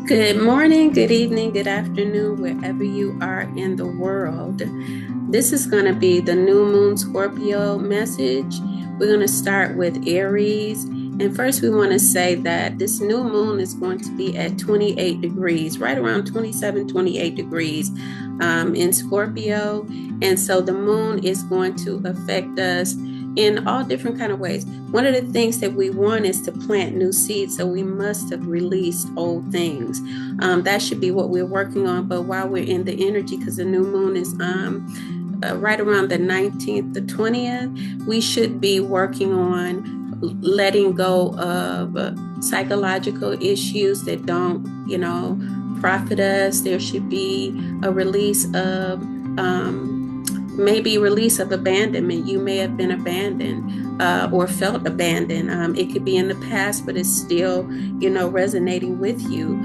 Good morning, good evening, good afternoon, wherever you are in the world. This is going to be the new moon Scorpio message. We're going to start with Aries. And first, we want to say that this new moon is going to be at 28 degrees, right around 27, 28 degrees in Scorpio. And so the moon is going to affect us in all different kind of ways. One of the things that we want is to plant new seeds, so we must have released old things. That should be what we're working on. But while we're in the energy, because the new moon is right around the 19th, the 20th, we should be working on letting go of psychological issues that don't, profit us. There should be a release of maybe release of abandonment. You may have been abandoned or felt abandoned. It could be in the past, but it's still, resonating with you.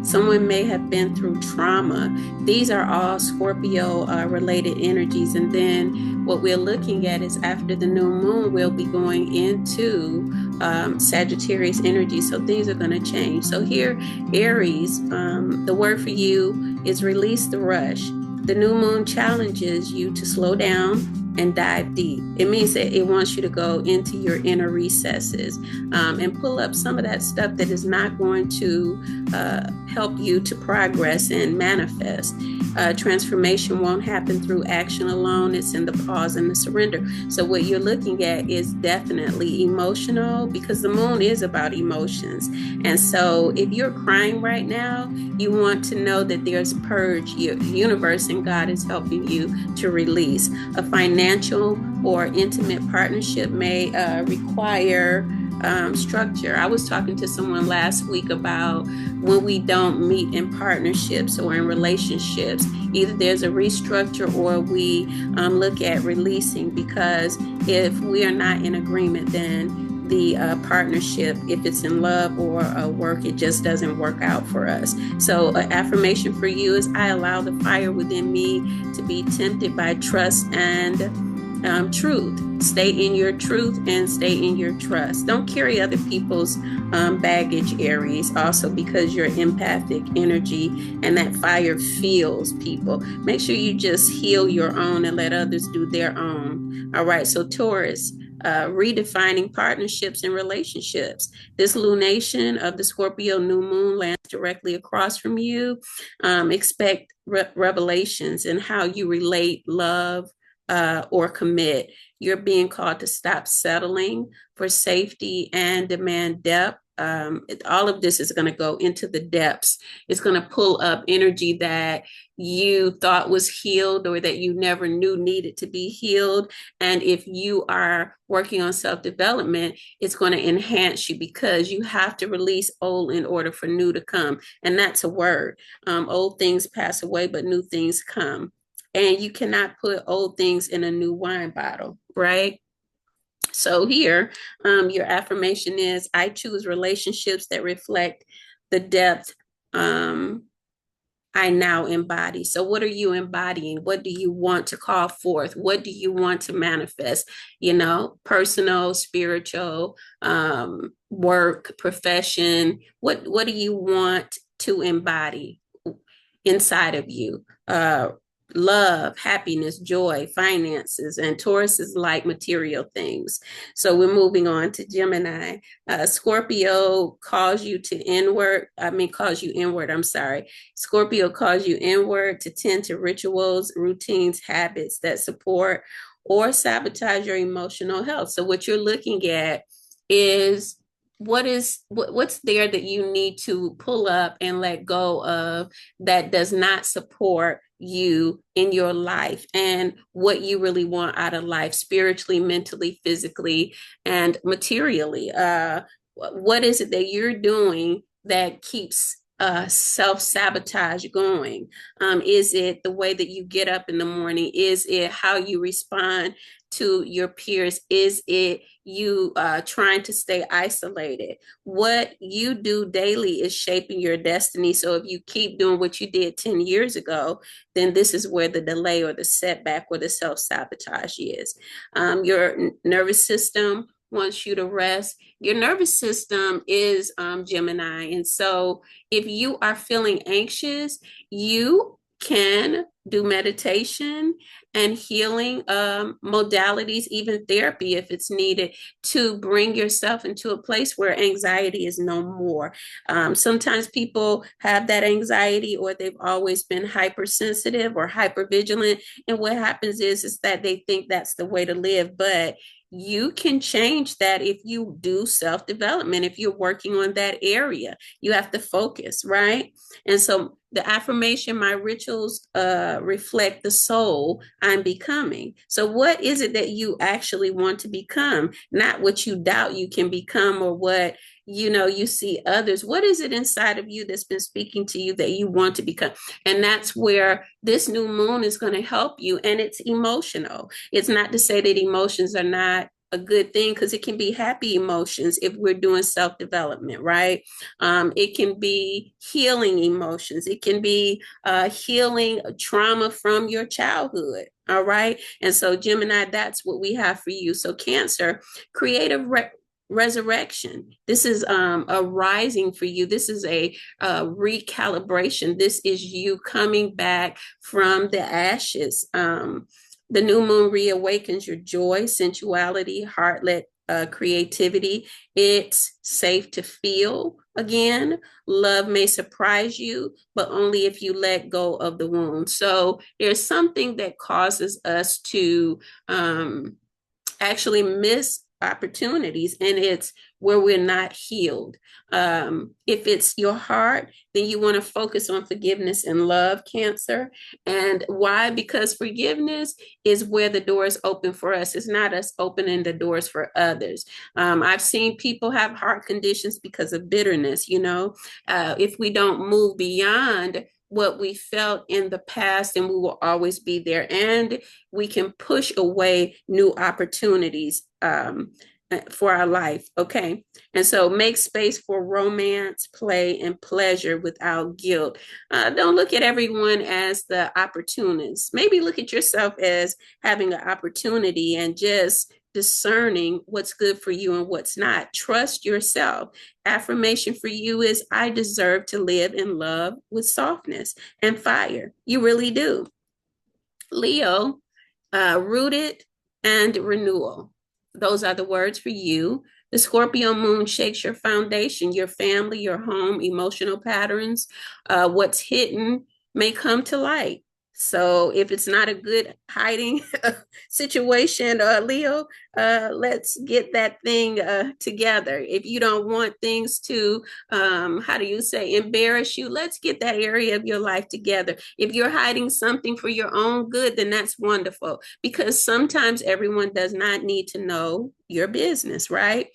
Someone may have been through trauma. These are all Scorpio related energies. And then what we're looking at is after the new moon, we'll be going into Sagittarius energy. So things are going to change. So here, Aries, the word for you is release the rush. The new moon challenges you to slow down and dive deep. It means that it wants you to go into your inner recesses and pull up some of that stuff that is not going to help you to progress and manifest. Transformation won't happen through action alone. It's in the pause and the surrender. So what you're looking at is definitely emotional, because the moon is about emotions. And so if you're crying right now, you want to know that there's a purge. Your universe and God is helping you to release. A financial or intimate partnership may require structure. I was talking to someone last week about when we don't meet in partnerships or in relationships, either there's a restructure or we look at releasing, because if we are not in agreement, then the partnership, if it's in love or work, it just doesn't work out for us. So an affirmation for you is, I allow the fire within me to be tempted by trust and truth. Stay in your truth and stay in your trust. Don't carry other people's baggage, Aries, also because you're empathic energy and that fire feels people. Make sure you just heal your own and let others do their own. All right, so Taurus, redefining partnerships and relationships. This lunation of the Scorpio new moon lands directly across from you. Expect revelations in how you relate, love, or commit. You're being called to stop settling for safety and demand depth. All of this is going to go into the depths. It's going to pull up energy that you thought was healed or that you never knew needed to be healed. And if you are working on self-development, it's going to enhance you, because you have to release old in order for new to come. And that's a word. Old things pass away, but new things come. And you cannot put old things in a new wine bottle, right? So here, your affirmation is, I choose relationships that reflect the depth I now embody. So what are you embodying? What do you want to call forth? What do you want to manifest? Personal, spiritual, work, profession. What do you want to embody inside of you? Love, happiness, joy, finances, and Taurus is like material things. So we're moving on to Gemini. Scorpio calls you inward. I'm sorry. Scorpio calls you inward to tend to rituals, routines, habits that support or sabotage your emotional health. So what you're looking at is what's there that you need to pull up and let go of that does not support you in your life, and what you really want out of life, spiritually, mentally, physically, and materially. What is it that you're doing that keeps self-sabotage going? Is it the way that you get up in the morning? Is it how you respond to your peers? Is it you trying to stay isolated? What you do daily is shaping your destiny. So if you keep doing what you did 10 years ago, then this is where the delay or the setback or the self-sabotage is. Your nervous system wants you to rest. Your nervous system is Gemini. And so if you are feeling anxious, you can do meditation and healing modalities, even therapy if it's needed, to bring yourself into a place where anxiety is no more. Sometimes people have that anxiety, or they've always been hypersensitive or hypervigilant. And what happens is that they think that's the way to live. But you can change that if you do self-development, if you're working on that area. You have to focus, right? And so the affirmation, my rituals reflect the soul I'm becoming. So what is it that you actually want to become? Not what you doubt you can become, or what you see others. What is it inside of you that's been speaking to you that you want to become? And that's where this new moon is going to help you. And it's emotional. It's not to say that emotions are not a good thing, because it can be happy emotions if we're doing self-development, right? It can be healing emotions. It can be healing trauma from your childhood. All right. And so Gemini, that's what we have for you. So Cancer, creative resurrection. This is a rising for you. This is a recalibration. This is you coming back from the ashes. The new moon reawakens your joy, sensuality, heartlet creativity. It's safe to feel again. Love may surprise you, but only if you let go of the wound. So there's something that causes us to actually miss opportunities, and it's where we're not healed. If it's your heart, then you want to focus on forgiveness and love, Cancer. And why? Because forgiveness is where the doors open for us. It's not us opening the doors for others. I've seen people have heart conditions because of bitterness. If we don't move beyond what we felt in the past, and we will always be there, and we can push away new opportunities for our life. Okay. And so make space for romance, play, and pleasure without guilt. Don't look at everyone as the opportunist. Maybe look at yourself as having an opportunity and just discerning what's good for you and what's not. Trust yourself. Affirmation for you is, I deserve to live in love with softness and fire. You really do. Leo, rooted and renewal. Those are the words for you. The Scorpio moon shakes your foundation, your family, your home, emotional patterns. What's hidden may come to light. So if it's not a good hiding situation, Leo, let's get that thing together. If you don't want things to, embarrass you, let's get that area of your life together. If you're hiding something for your own good, then that's wonderful, because sometimes everyone does not need to know your business, right?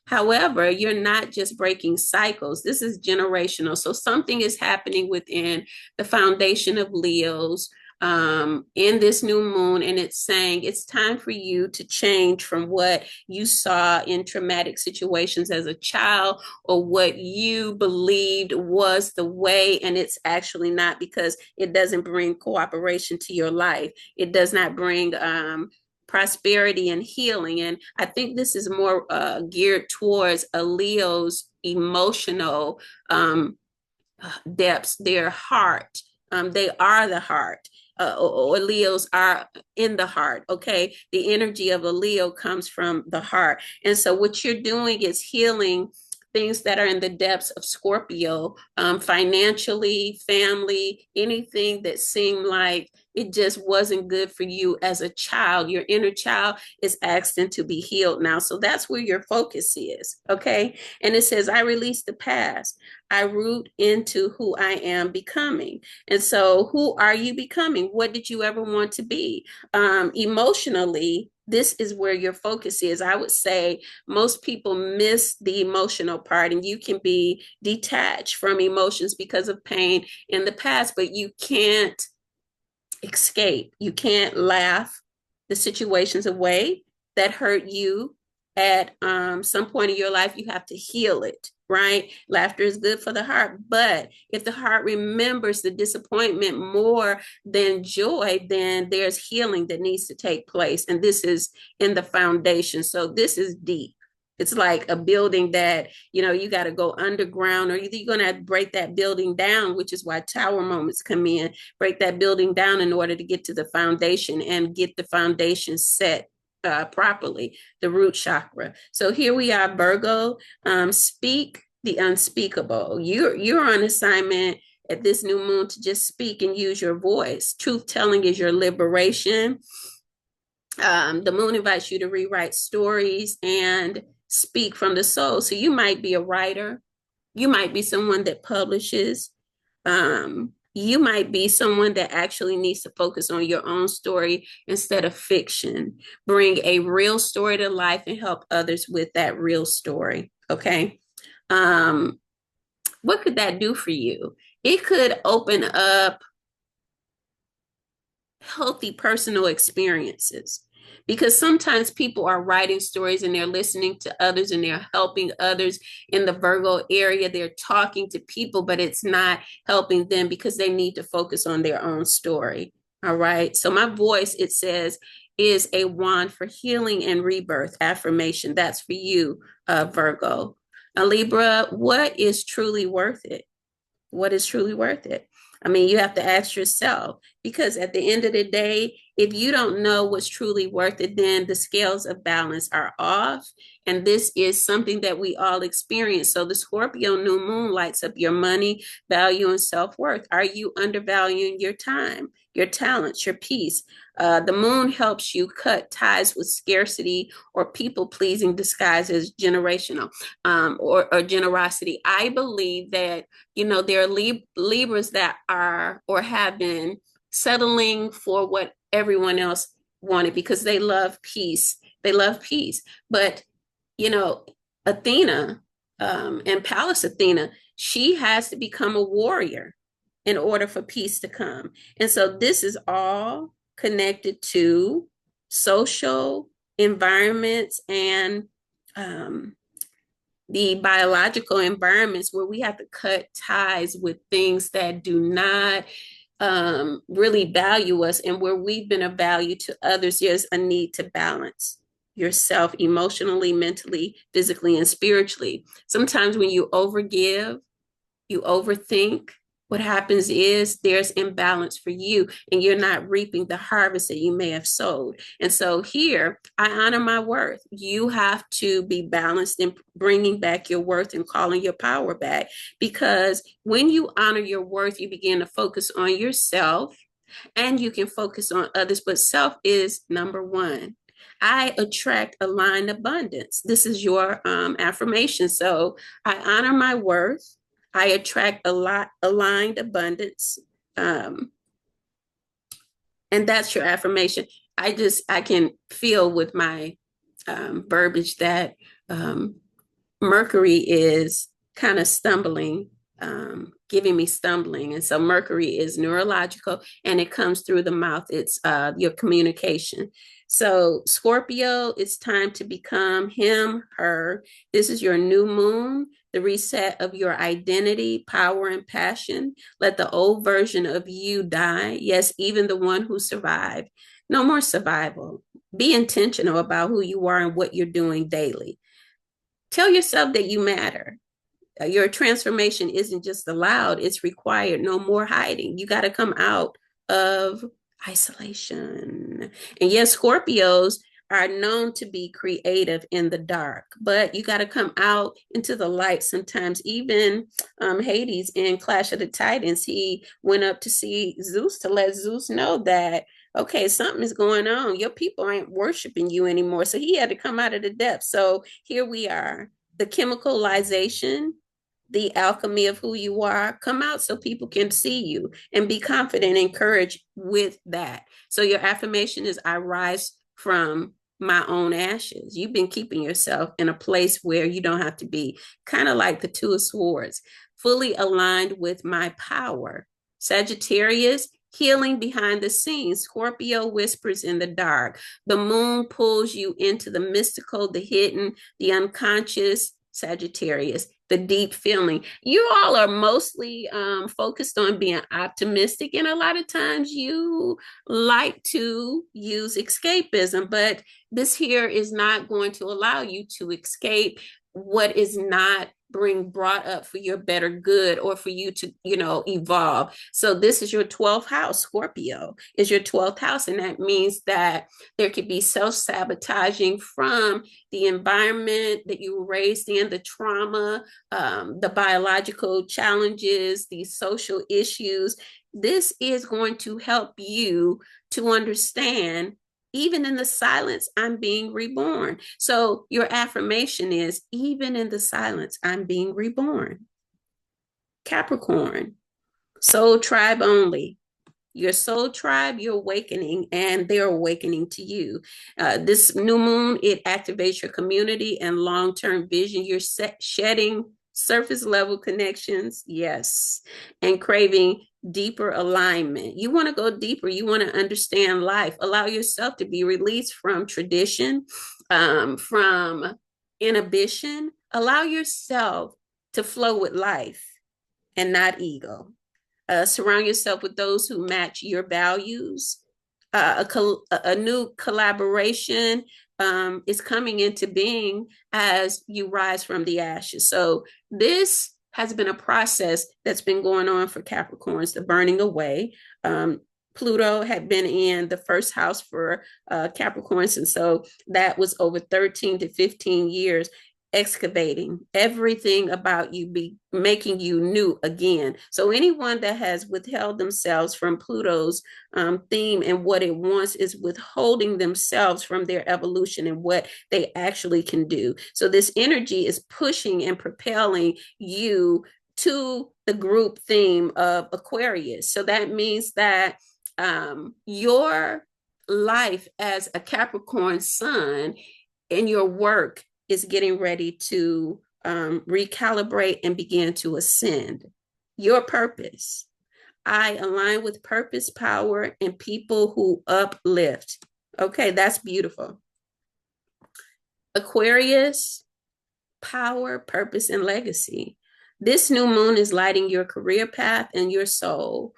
However, you're not just breaking cycles. This is generational. So something is happening within the foundation of Leos in this new moon, and it's saying it's time for you to change from what you saw in traumatic situations as a child, or what you believed was the way, and it's actually not, because it doesn't bring cooperation to your life. It does not bring prosperity and healing. And I think this is more geared towards a Leo's emotional depths, their heart. They are the heart. Or Leos are in the heart. Okay. The energy of a Leo comes from the heart. And so what you're doing is healing things that are in the depths of Scorpio, financially, family, anything that seemed like it just wasn't good for you as a child. Your inner child is asking to be healed now. So that's where your focus is. Okay. And it says, I release the past. I root into who I am becoming. And so who are you becoming? What did you ever want to be? Emotionally, this is where your focus is. I would say most people miss the emotional part, and you can be detached from emotions because of pain in the past, but you can't escape. You can't laugh the situations away that hurt you at some point in your life. You have to heal it, right? Laughter is good for the heart. But if the heart remembers the disappointment more than joy, then there's healing that needs to take place. And this is in the foundation. So this is deep. It's like a building that, you got to go underground, or either you're going to have to break that building down, which is why tower moments come in, break that building down in order to get to the foundation and get the foundation set properly, the root chakra. So here we are, Virgo, speak the unspeakable. You're on assignment at this new moon to just speak and use your voice. Truth telling is your liberation. The moon invites you to rewrite stories and speak from the soul. So you might be a writer. You might be someone that publishes. You might be someone that actually needs to focus on your own story instead of fiction. Bring a real story to life and help others with that real story. Okay. What could that do for you? It could open up healthy personal experiences, because sometimes people are writing stories and they're listening to others and they're helping others in the Virgo area. They're talking to people, but it's not helping them because they need to focus on their own story. All right. So my voice, it says, is a wand for healing and rebirth affirmation. That's for you, Virgo. Libra, what is truly worth it? What is truly worth it? I mean, you have to ask yourself, because at the end of the day, if you don't know what's truly worth it, then the scales of balance are off. And this is something that we all experience. So the Scorpio new moon lights up your money, value, and self-worth. Are you undervaluing your time, your talents, your peace? The moon helps you cut ties with scarcity or people-pleasing disguised as generational or generosity. I believe that, there are Libras that are or have been settling for what everyone else wanted because they love peace. They love peace. But, Athena and Pallas Athena, she has to become a warrior in order for peace to come. And so this is all connected to social environments and the biological environments where we have to cut ties with things that do not really value us, and where we've been of value to others. There's a need to balance yourself emotionally, mentally, physically, and spiritually. Sometimes when you overgive, you overthink, what happens is there's imbalance for you and you're not reaping the harvest that you may have sowed. And so here, I honor my worth. You have to be balanced in bringing back your worth and calling your power back, because when you honor your worth, you begin to focus on yourself and you can focus on others, but self is number one. I attract aligned abundance. This is your affirmation. So I honor my worth. I attract a lot aligned abundance. And that's your affirmation. I can feel with my verbiage that Mercury is kind of stumbling, giving me stumbling. And so Mercury is neurological and it comes through the mouth. It's your communication. So Scorpio, it's time to become him, her. This is your new moon, the reset of your identity, power, and passion. Let the old version of you die. Yes, even the one who survived. No more survival. Be intentional about who you are and what you're doing daily. Tell yourself that you matter. Your transformation isn't just allowed, it's required. No more hiding. You got to come out of isolation. And yes, Scorpios are known to be creative in the dark, but you got to come out into the light sometimes. Even Hades in Clash of the Titans, he went up to see Zeus to let Zeus know that, okay, something is going on. Your people ain't worshiping you anymore. So he had to come out of the depths. So here we are, the chemicalization, the alchemy of who you are, come out so people can see you and be confident and encouraged with that. So your affirmation is, I rise from my own ashes. You've been keeping yourself in a place where you don't have to be, kind of like the Two of Swords, fully aligned with my power. Sagittarius, healing behind the scenes. Scorpio whispers in the dark. The moon pulls you into the mystical, the hidden, the unconscious. Sagittarius, the deep feeling. You all are mostly focused on being optimistic, and a lot of times you like to use escapism, but this here is not going to allow you to escape what is not being brought up for your better good or for you to, evolve. So this is your 12th house. Scorpio is your 12th house, and that means that there could be self-sabotaging from the environment that you were raised in, the trauma, the biological challenges, the social issues. This is going to help you to understand, even in the silence, I'm being reborn. So your affirmation is, even in the silence, I'm being reborn. Capricorn, soul tribe only. Your soul tribe, you're awakening, and they're awakening to you. This new moon, it activates your community and long-term vision. You're shedding surface level connections, yes, and craving deeper alignment. You want to go deeper. You want to understand life. Allow yourself to be released from tradition, from inhibition. Allow yourself to flow with life and not ego. Surround yourself with those who match your values. A new collaboration is coming into being as you rise from the ashes. So this has been a process that's been going on for Capricorns, the burning away. Pluto had been in the first house for Capricorns, and so that was over 13 to 15 years, excavating everything about you, be making you new again. So anyone that has withheld themselves from Pluto's theme and what it wants is withholding themselves from their evolution and what they actually can do. So this energy is pushing and propelling you to the group theme of Aquarius. So that means that your life as a Capricorn sun in your work is getting ready to recalibrate and begin to ascend. Your purpose. I align with purpose, power, and people who uplift. Okay, that's beautiful. Aquarius, power, purpose, and legacy. This new moon is lighting your career path and your soul.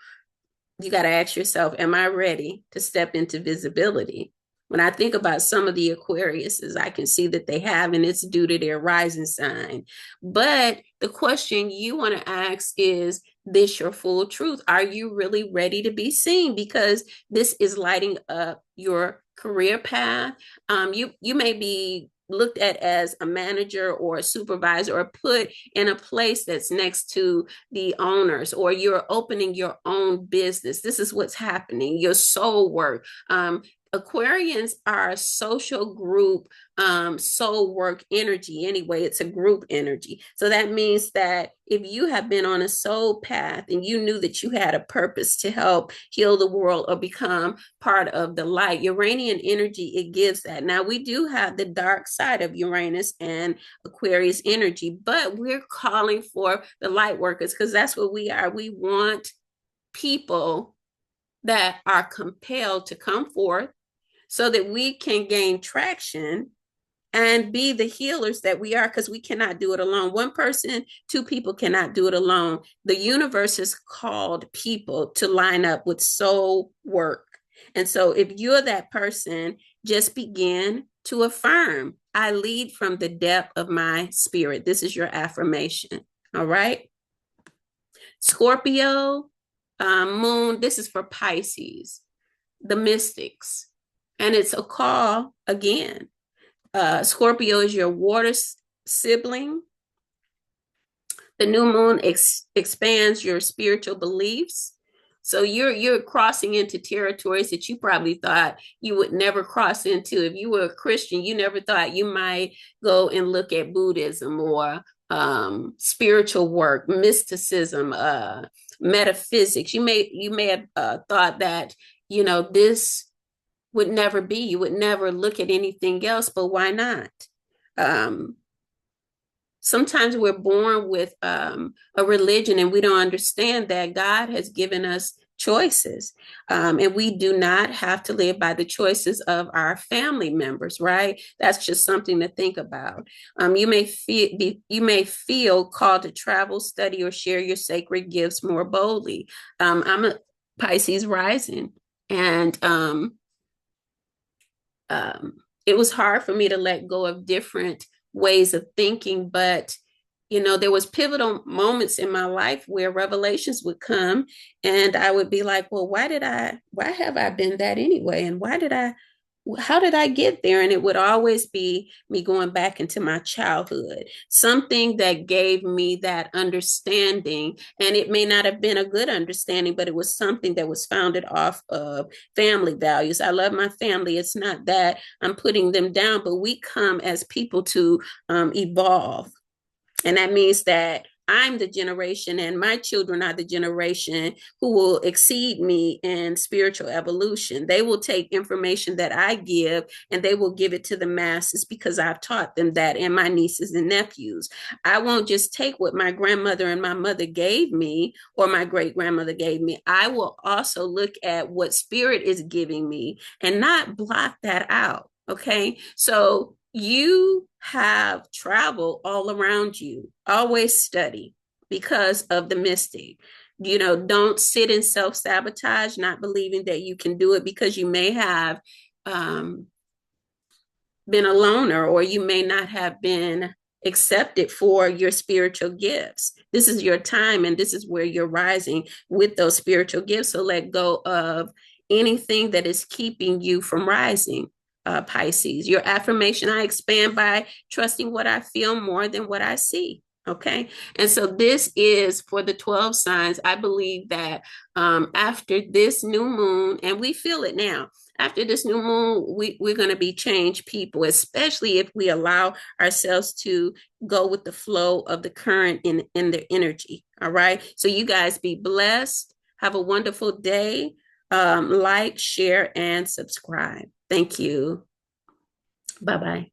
You got to ask yourself, am I ready to step into visibility? When I think about some of the Aquariuses, I can see that they have, and it's due to their rising sign. But the question you want to ask is, this your full truth? Are you really ready to be seen? Because this is lighting up your career path. You may be looked at as a manager or a supervisor or put in a place that's next to the owners, or you're opening your own business. This is what's happening. Your soul work. Aquarians are a social group, soul work energy. Anyway, it's a group energy. So that means that if you have been on a soul path and you knew that you had a purpose to help heal the world or become part of the light, Uranian energy, it gives that. Now, we do have the dark side of Uranus and Aquarius energy, but we're calling for the light workers because that's what we are. We want people that are compelled to come forth so that we can gain traction and be the healers that we are, because we cannot do it alone. One person, two people cannot do it alone. The universe has called people to line up with soul work. And so if you're that person, just begin to affirm, I lead from the depth of my spirit. This is your affirmation. All right. Scorpio moon, this is for Pisces, the mystics. And it's a call again. Scorpio is your water sibling. The new moon expands your spiritual beliefs. So you're crossing into territories that you probably thought you would never cross into. If you were a Christian, you never thought you might go and look at Buddhism or spiritual work, mysticism, metaphysics. You may have thought that, this would never be. You would never look at anything else, but why not? Sometimes we're born with a religion and we don't understand that God has given us choices. And we do not have to live by the choices of our family members, right? That's just something to think about. You may feel called to travel, study, or share your sacred gifts more boldly. I'm a Pisces rising, and it was hard for me to let go of different ways of thinking, but there was pivotal moments in my life where revelations would come and I would be like, well, why have I been that anyway? And how did I get there? And it would always be me going back into my childhood, something that gave me that understanding. And it may not have been a good understanding, but it was something that was founded off of family values. I love my family. It's not that I'm putting them down, but we come as people to evolve. And that means that I'm the generation and my children are the generation who will exceed me in spiritual evolution. They will take information that I give and they will give it to the masses because I've taught them that, and my nieces and nephews. I won't just take what my grandmother and my mother gave me or my great grandmother gave me. I will also look at what spirit is giving me and not block that out. Okay. So you have travel all around you. Always study because of the mystic. Don't sit in self-sabotage, not believing that you can do it because you may have been a loner or you may not have been accepted for your spiritual gifts. This is your time and this is where you're rising with those spiritual gifts. So let go of anything that is keeping you from rising. Pisces, your affirmation: I expand by trusting what I feel more than what I see. Okay. And so this is for the 12 signs. I believe that after this new moon, and we feel it now, after this new moon, we're going to be changed people, especially if we allow ourselves to go with the flow of the current in the energy. All right. So you guys be blessed. Have a wonderful day. Like, share, and subscribe. Thank you. Bye-bye.